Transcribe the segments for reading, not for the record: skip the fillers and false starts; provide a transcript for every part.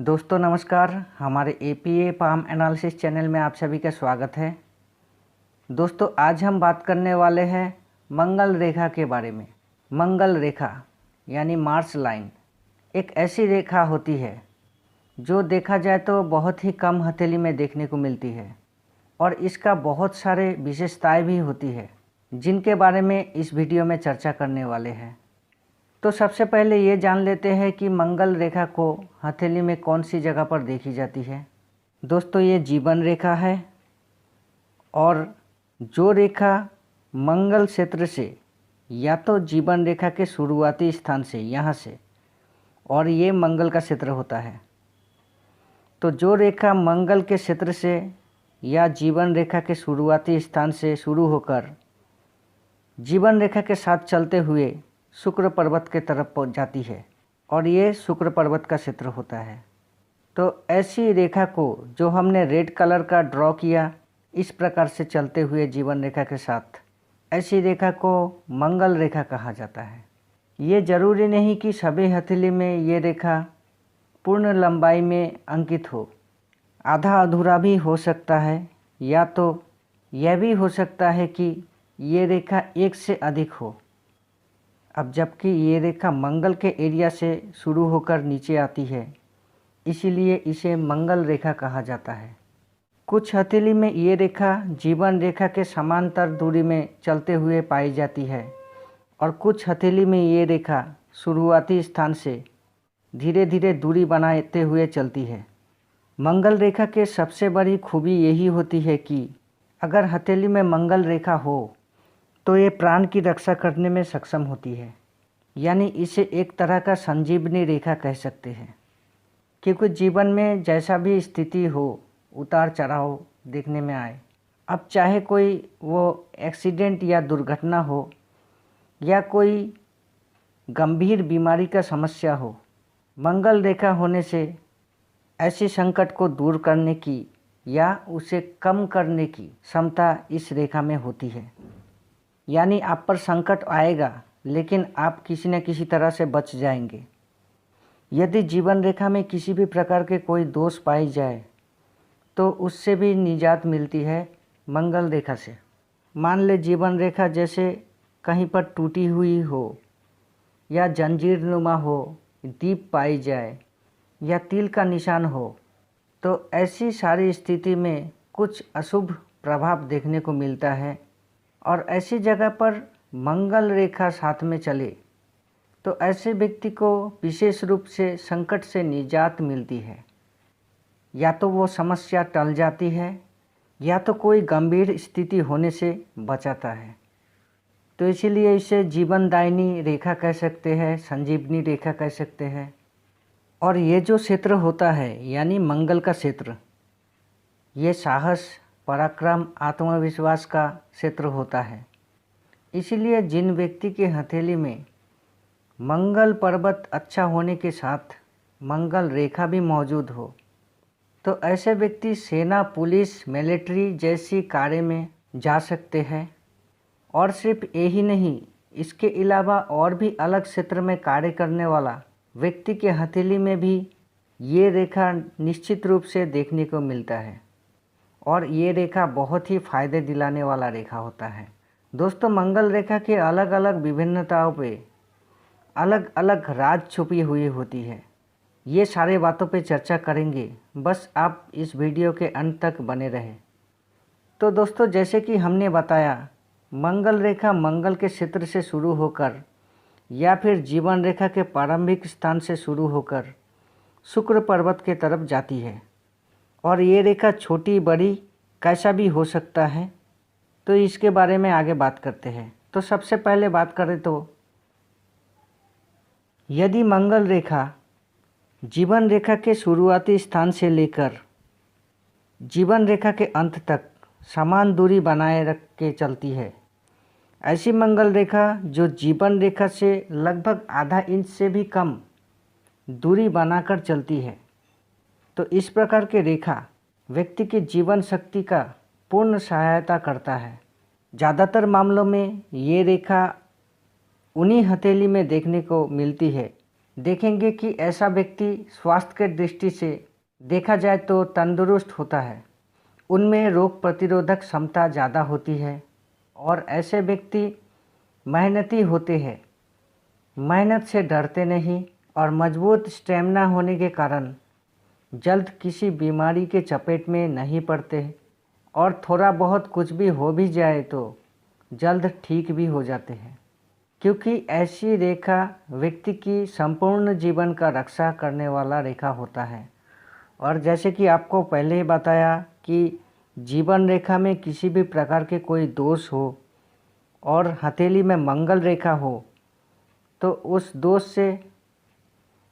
दोस्तों नमस्कार। हमारे एपीए पाम एनालिसिस चैनल में आप सभी का स्वागत है। दोस्तों आज हम बात करने वाले हैं मंगल रेखा के बारे में। मंगल रेखा यानी मार्स लाइन एक ऐसी रेखा होती है जो देखा जाए तो बहुत ही कम हथेली में देखने को मिलती है और इसका बहुत सारे विशेषताएं भी होती है जिनके बारे में इस वीडियो में चर्चा करने वाले हैं। तो सबसे पहले ये जान लेते हैं कि मंगल रेखा को हथेली में कौन सी जगह पर देखी जाती है। दोस्तों ये जीवन रेखा है और जो रेखा मंगल क्षेत्र से या तो जीवन रेखा के शुरुआती स्थान से यहाँ से, और ये मंगल का क्षेत्र होता है, तो जो रेखा मंगल के क्षेत्र से या जीवन रेखा के शुरुआती स्थान से शुरू होकर जीवन रेखा के साथ चलते हुए शुक्र पर्वत के तरफ पहुंच जाती है और ये शुक्र पर्वत का क्षेत्र होता है। तो ऐसी रेखा को जो हमने रेड कलर का ड्रॉ किया इस प्रकार से चलते हुए जीवन रेखा के साथ, ऐसी रेखा को मंगल रेखा कहा जाता है। ये ज़रूरी नहीं कि सभी हथेली में ये रेखा पूर्ण लंबाई में अंकित हो, आधा अधूरा भी हो सकता है, या तो यह भी हो सकता है कि ये रेखा एक से अधिक हो। अब जबकि ये रेखा मंगल के एरिया से शुरू होकर नीचे आती है, इसीलिए इसे मंगल रेखा कहा जाता है। कुछ हथेली में ये रेखा जीवन रेखा के समांतर दूरी में चलते हुए पाई जाती है और कुछ हथेली में ये रेखा शुरुआती स्थान से धीरे धीरे दूरी बनाते हुए चलती है। मंगल रेखा के सबसे बड़ी खूबी यही होती है कि अगर हथेली में मंगल रेखा हो तो ये प्राण की रक्षा करने में सक्षम होती है, यानी इसे एक तरह का संजीवनी रेखा कह सकते हैं। क्योंकि जीवन में जैसा भी स्थिति हो, उतार चढ़ाव देखने में आए, अब चाहे कोई वो एक्सीडेंट या दुर्घटना हो या कोई गंभीर बीमारी का समस्या हो, मंगल रेखा होने से ऐसे संकट को दूर करने की या उसे कम करने की क्षमता इस रेखा में होती है। यानी आप पर संकट आएगा लेकिन आप किसी न किसी तरह से बच जाएंगे। यदि जीवन रेखा में किसी भी प्रकार के कोई दोष पाई जाए तो उससे भी निजात मिलती है मंगल रेखा से। मान ले जीवन रेखा जैसे कहीं पर टूटी हुई हो या जंजीर नुमा हो, दीप पाई जाए या तिल का निशान हो, तो ऐसी सारी स्थिति में कुछ अशुभ प्रभाव देखने को मिलता है। और ऐसी जगह पर मंगल रेखा साथ में चले तो ऐसे व्यक्ति को विशेष रूप से संकट से निजात मिलती है, या तो वो समस्या टल जाती है या तो कोई गंभीर स्थिति होने से बचाता है। तो इसीलिए इसे जीवनदायिनी रेखा कह सकते हैं, संजीवनी रेखा कह सकते हैं। और ये जो क्षेत्र होता है यानी मंगल का क्षेत्र, ये साहस, पराक्रम, आत्मविश्वास का क्षेत्र होता है। इसीलिए जिन व्यक्ति के हथेली में मंगल पर्वत अच्छा होने के साथ मंगल रेखा भी मौजूद हो, तो ऐसे व्यक्ति सेना, पुलिस, मिलिट्री जैसी कार्य में जा सकते हैं। और सिर्फ यही नहीं, इसके अलावा और भी अलग क्षेत्र में कार्य करने वाला व्यक्ति के हथेली में भी ये रेखा निश्चित रूप से देखने को मिलता है और ये रेखा बहुत ही फायदे दिलाने वाला रेखा होता है। दोस्तों मंगल रेखा के अलग अलग विभिन्नताओं पे अलग अलग राज छुपी हुई होती है। ये सारे बातों पे चर्चा करेंगे, बस आप इस वीडियो के अंत तक बने रहें। तो दोस्तों जैसे कि हमने बताया, मंगल रेखा मंगल के क्षेत्र से शुरू होकर या फिर जीवन रेखा के प्रारंभिक स्थान से शुरू होकर शुक्र पर्वत के तरफ जाती है और ये रेखा छोटी बड़ी कैसा भी हो सकता है। तो इसके बारे में आगे बात करते हैं। तो सबसे पहले बात करें तो यदि मंगल रेखा जीवन रेखा के शुरुआती स्थान से लेकर जीवन रेखा के अंत तक समान दूरी बनाए रख के चलती है, ऐसी मंगल रेखा जो जीवन रेखा से लगभग आधा इंच से भी कम दूरी बनाकर चलती है, तो इस प्रकार की रेखा व्यक्ति की जीवन शक्ति का पूर्ण सहायता करता है। ज़्यादातर मामलों में ये रेखा उन्हीं हथेली में देखने को मिलती है देखेंगे कि ऐसा व्यक्ति स्वास्थ्य के दृष्टि से देखा जाए तो तंदुरुस्त होता है, उनमें रोग प्रतिरोधक क्षमता ज़्यादा होती है और ऐसे व्यक्ति मेहनती होते हैं, मेहनत से डरते नहीं और मजबूत स्टेमिना होने के कारण जल्द किसी बीमारी के चपेट में नहीं पड़ते और थोड़ा बहुत कुछ भी हो भी जाए तो जल्द ठीक भी हो जाते हैं, क्योंकि ऐसी रेखा व्यक्ति की संपूर्ण जीवन का रक्षा करने वाला रेखा होता है। और जैसे कि आपको पहले ही बताया कि जीवन रेखा में किसी भी प्रकार के कोई दोष हो और हथेली में मंगल रेखा हो तो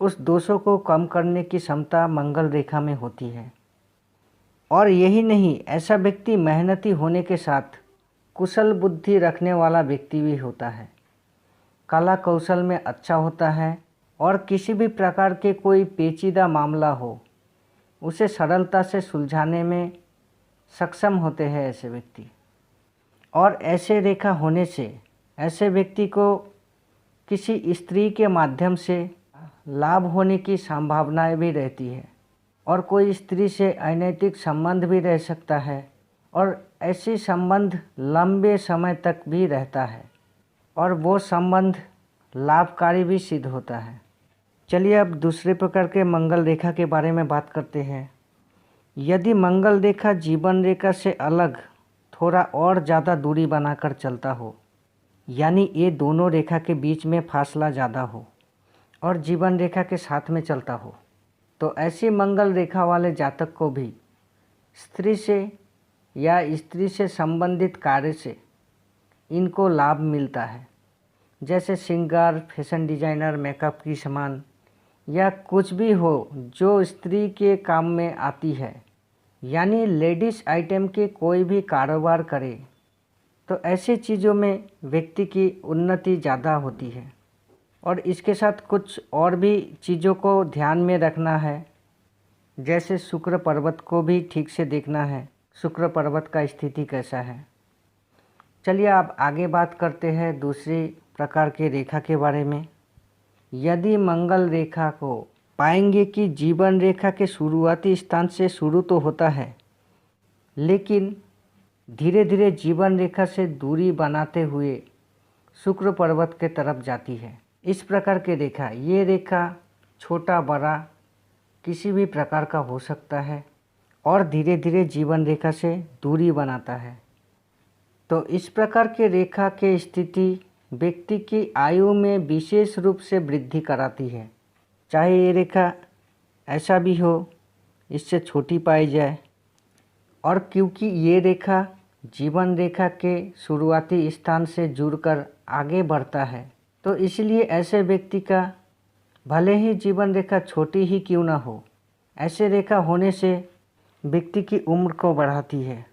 उस दोषों को कम करने की क्षमता मंगल रेखा में होती है। और यही नहीं, ऐसा व्यक्ति मेहनती होने के साथ कुशल बुद्धि रखने वाला व्यक्ति भी होता है, कला कौशल में अच्छा होता है और किसी भी प्रकार के कोई पेचीदा मामला हो उसे सरलता से सुलझाने में सक्षम होते हैं ऐसे व्यक्ति। और ऐसे रेखा होने से ऐसे व्यक्ति को किसी स्त्री के माध्यम से लाभ होने की संभावनाएं भी रहती है और कोई स्त्री से अनैतिक संबंध भी रह सकता है और ऐसी संबंध लंबे समय तक भी रहता है और वो संबंध लाभकारी भी सिद्ध होता है। चलिए अब दूसरे प्रकार के मंगल रेखा के बारे में बात करते हैं। यदि मंगल रेखा जीवन रेखा से अलग थोड़ा और ज़्यादा दूरी बनाकर चलता हो, यानी ये दोनों रेखा के बीच में फासला ज़्यादा हो और जीवन रेखा के साथ में चलता हो, तो ऐसी मंगल रेखा वाले जातक को भी स्त्री से या स्त्री से संबंधित कार्य से इनको लाभ मिलता है, जैसे श्रृंगार, फैशन डिजाइनर, मेकअप की सामान या कुछ भी हो जो स्त्री के काम में आती है, यानी लेडीज़ आइटम के कोई भी कारोबार करे तो ऐसी चीज़ों में व्यक्ति की उन्नति ज़्यादा होती है। और इसके साथ कुछ और भी चीज़ों को ध्यान में रखना है, जैसे शुक्र पर्वत को भी ठीक से देखना है, शुक्र पर्वत का स्थिति कैसा है। चलिए आप आगे बात करते हैं दूसरी प्रकार के रेखा के बारे में। यदि मंगल रेखा को पाएंगे कि जीवन रेखा के शुरुआती स्थान से शुरू तो होता है, लेकिन धीरे धीरे जीवन रेखा से दूरी बनाते हुए शुक्र पर्वत के तरफ जाती है। इस प्रकार की रेखा, ये रेखा छोटा बड़ा किसी भी प्रकार का हो सकता है और धीरे धीरे जीवन रेखा से दूरी बनाता है। तो इस प्रकार के रेखा के स्थिति व्यक्ति की आयु में विशेष रूप से वृद्धि कराती है, चाहे ये रेखा ऐसा भी हो इससे छोटी पाई जाए। और क्योंकि ये रेखा जीवन रेखा के शुरुआती स्थान से जुड़कर आगे बढ़ता है, तो इसलिए ऐसे व्यक्ति का भले ही जीवन रेखा छोटी ही क्यों ना हो, ऐसे रेखा होने से व्यक्ति की उम्र को बढ़ाती है।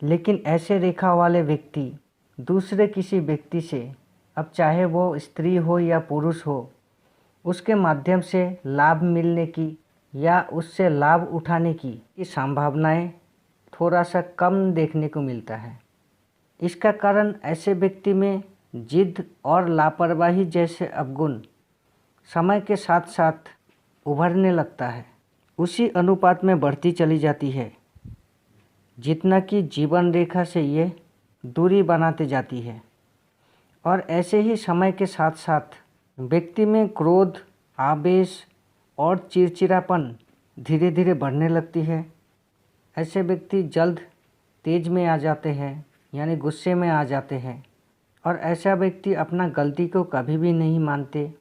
लेकिन ऐसे रेखा वाले व्यक्ति दूसरे किसी व्यक्ति से, अब चाहे वो स्त्री हो या पुरुष हो, उसके माध्यम से लाभ मिलने की या उससे लाभ उठाने की संभावनाएं थोड़ा सा कम देखने को मिलता है। इसका कारण ऐसे व्यक्ति में जिद और लापरवाही जैसे अवगुण समय के साथ साथ उभरने लगता है, उसी अनुपात में बढ़ती चली जाती है जितना कि जीवन रेखा से ये दूरी बनाते जाती है। और ऐसे ही समय के साथ साथ व्यक्ति में क्रोध, आवेश और चिड़चिड़ापन धीरे धीरे बढ़ने लगती है। ऐसे व्यक्ति जल्द तेज में आ जाते हैं, यानी गुस्से में आ जाते हैं और ऐसा व्यक्ति अपना गलती को कभी भी नहीं मानते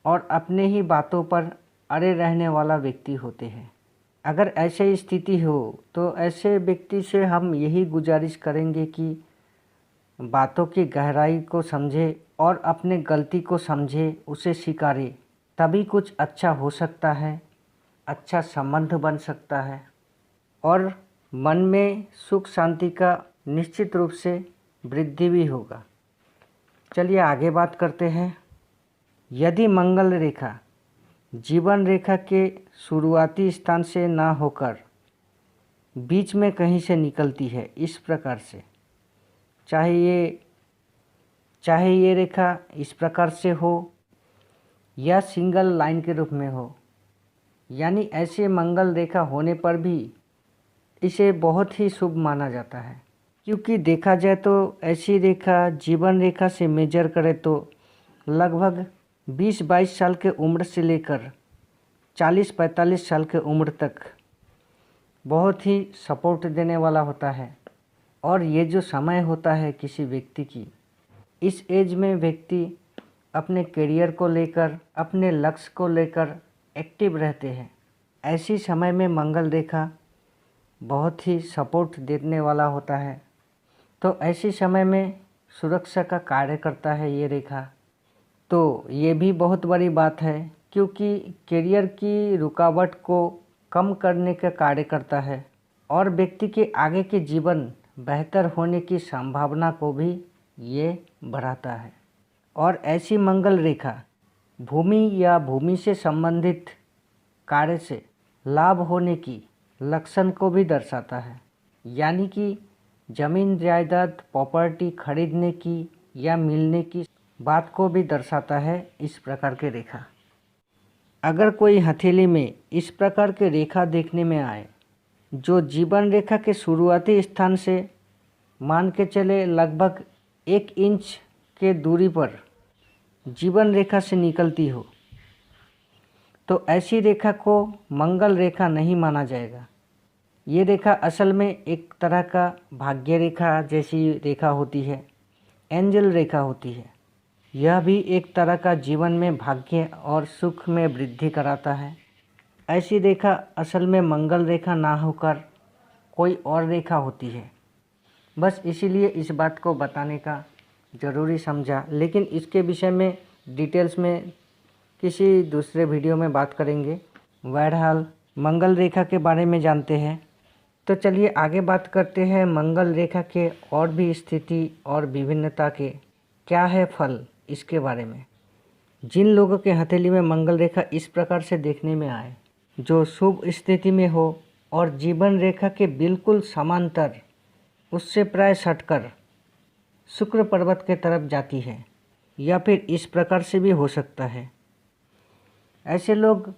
और अपने ही बातों पर अड़े रहने वाला व्यक्ति होते हैं। अगर ऐसी स्थिति हो तो ऐसे व्यक्ति से हम यही गुजारिश करेंगे कि बातों की गहराई को समझे और अपने गलती को समझे, उसे स्वीकारे, तभी कुछ अच्छा हो सकता है, अच्छा संबंध बन सकता है और मन में सुख शांति का निश्चित रूप से वृद्धि भी होगा। चलिए आगे बात करते हैं। यदि मंगल रेखा जीवन रेखा के शुरुआती स्थान से ना होकर बीच में कहीं से निकलती है, इस प्रकार से, चाहे ये रेखा इस प्रकार से हो या सिंगल लाइन के रूप में हो, यानी ऐसे मंगल रेखा होने पर भी इसे बहुत ही शुभ माना जाता है। क्योंकि देखा जाए तो ऐसी रेखा जीवन रेखा से मेजर करें तो लगभग 20-22 साल के उम्र से लेकर 40-45 साल के उम्र तक बहुत ही सपोर्ट देने वाला होता है। और ये जो समय होता है किसी व्यक्ति की, इस एज में व्यक्ति अपने करियर को लेकर, अपने लक्ष्य को लेकर एक्टिव रहते हैं। ऐसी समय में मंगल रेखा बहुत ही सपोर्ट देने वाला होता है। तो ऐसे समय में सुरक्षा का कार्य करता है ये रेखा। तो ये भी बहुत बड़ी बात है, क्योंकि करियर की रुकावट को कम करने का कार्य करता है और व्यक्ति के आगे के जीवन बेहतर होने की संभावना को भी ये बढ़ाता है। और ऐसी मंगल रेखा भूमि या भूमि से संबंधित कार्य से लाभ होने की लक्षण को भी दर्शाता है, यानी कि जमीन जायदाद प्रॉपर्टी खरीदने की या मिलने की बात को भी दर्शाता है इस प्रकार के रेखा। अगर कोई हथेली में इस प्रकार के रेखा देखने में आए, जो जीवन रेखा के शुरुआती स्थान से मान के चले लगभग 1 इंच के दूरी पर जीवन रेखा से निकलती हो, तो ऐसी रेखा को मंगल रेखा नहीं माना जाएगा। ये रेखा असल में एक तरह का भाग्य रेखा जैसी रेखा होती है, एंजल रेखा होती है। यह भी एक तरह का जीवन में भाग्य और सुख में वृद्धि कराता है। ऐसी रेखा असल में मंगल रेखा ना होकर कोई और रेखा होती है। बस इसीलिए इस बात को बताने का ज़रूरी समझा, लेकिन इसके विषय में डिटेल्स में किसी दूसरे वीडियो में बात करेंगे। बहरहाल मंगल रेखा के बारे में जानते हैं, तो चलिए आगे बात करते हैं मंगल रेखा के और भी स्थिति और विभिन्नता के क्या है फल, इसके बारे में। जिन लोगों के हथेली में मंगल रेखा इस प्रकार से देखने में आए, जो शुभ स्थिति में हो और जीवन रेखा के बिल्कुल समांतर, उससे प्राय सटकर शुक्र पर्वत के तरफ जाती है, या फिर इस प्रकार से भी हो सकता है। ऐसे लोग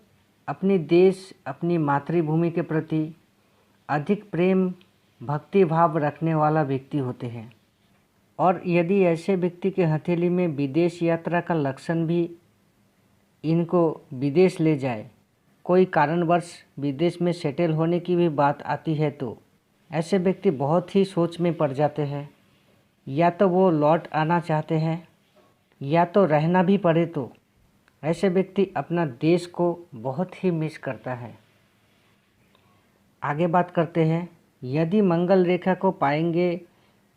अपनी देश, अपनी मातृभूमि के प्रति अधिक प्रेम भक्ति भाव रखने वाला व्यक्ति होते हैं। और यदि ऐसे व्यक्ति के हथेली में विदेश यात्रा का लक्षण भी इनको विदेश ले जाए, कोई कारणवश विदेश में सेटल होने की भी बात आती है, तो ऐसे व्यक्ति बहुत ही सोच में पड़ जाते हैं। या तो वो लौट आना चाहते हैं, या तो रहना भी पड़े तो ऐसे व्यक्ति अपना देश को बहुत ही मिस करता है। आगे बात करते हैं। यदि मंगल रेखा को पाएंगे,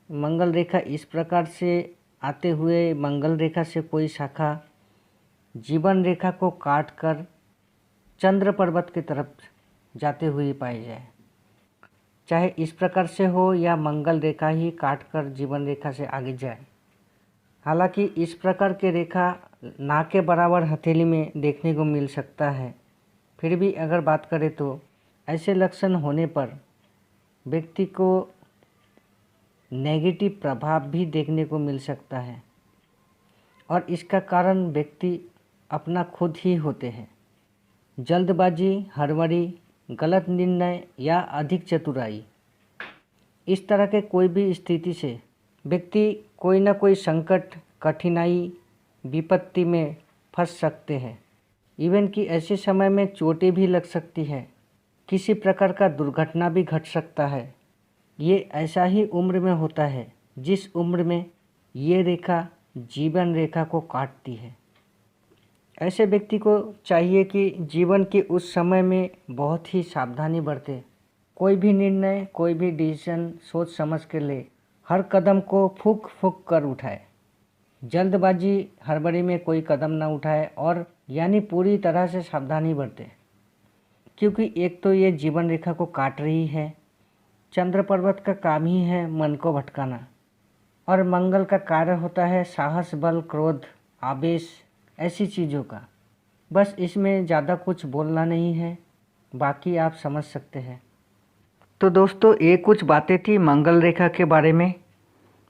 मंगल रेखा इस प्रकार से आते हुए मंगल रेखा से कोई शाखा जीवन रेखा को काट कर चंद्र पर्वत की तरफ जाते हुए पाई जाए, चाहे इस प्रकार से हो या मंगल रेखा ही काट कर जीवन रेखा से आगे जाए। हालांकि इस प्रकार के रेखा ना के बराबर हथेली में देखने को मिल सकता है, फिर भी अगर बात करें तो ऐसे लक्षण होने पर व्यक्ति को नेगेटिव प्रभाव भी देखने को मिल सकता है, और इसका कारण व्यक्ति अपना खुद ही होते हैं। जल्दबाजी, हड़बड़ी, गलत निर्णय या अधिक चतुराई, इस तरह के कोई भी स्थिति से व्यक्ति कोई ना कोई संकट, कठिनाई, विपत्ति में फंस सकते हैं। इवन कि ऐसे समय में चोटें भी लग सकती है, किसी प्रकार का दुर्घटना भी घट सकता है। ये ऐसा ही उम्र में होता है जिस उम्र में ये रेखा जीवन रेखा को काटती है। ऐसे व्यक्ति को चाहिए कि जीवन के उस समय में बहुत ही सावधानी बरते, कोई भी निर्णय, कोई भी डिसीजन सोच समझ के ले, हर कदम को फूंक फूंक कर उठाए, जल्दबाजी हड़बड़ी में कोई कदम ना उठाए, और यानी पूरी तरह से सावधानी बरते। क्योंकि एक तो ये जीवन रेखा को काट रही है, चंद्र पर्वत का काम ही है मन को भटकाना, और मंगल का कार्य होता है साहस, बल, क्रोध, आवेश, ऐसी चीज़ों का। बस इसमें ज़्यादा कुछ बोलना नहीं है, बाकी आप समझ सकते हैं। तो दोस्तों, ये कुछ बातें थी मंगल रेखा के बारे में।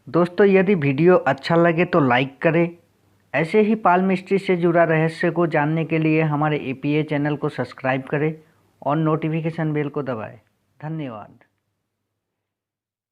दोस्तों, यदि वीडियो अच्छा लगे तो लाइक करें, ऐसे ही पाल्मिस्ट्री से जुड़ा रहस्य को जानने के लिए हमारे एपीए चैनल को सब्सक्राइब करें और नोटिफिकेशन बेल को दबाएं। धन्यवाद।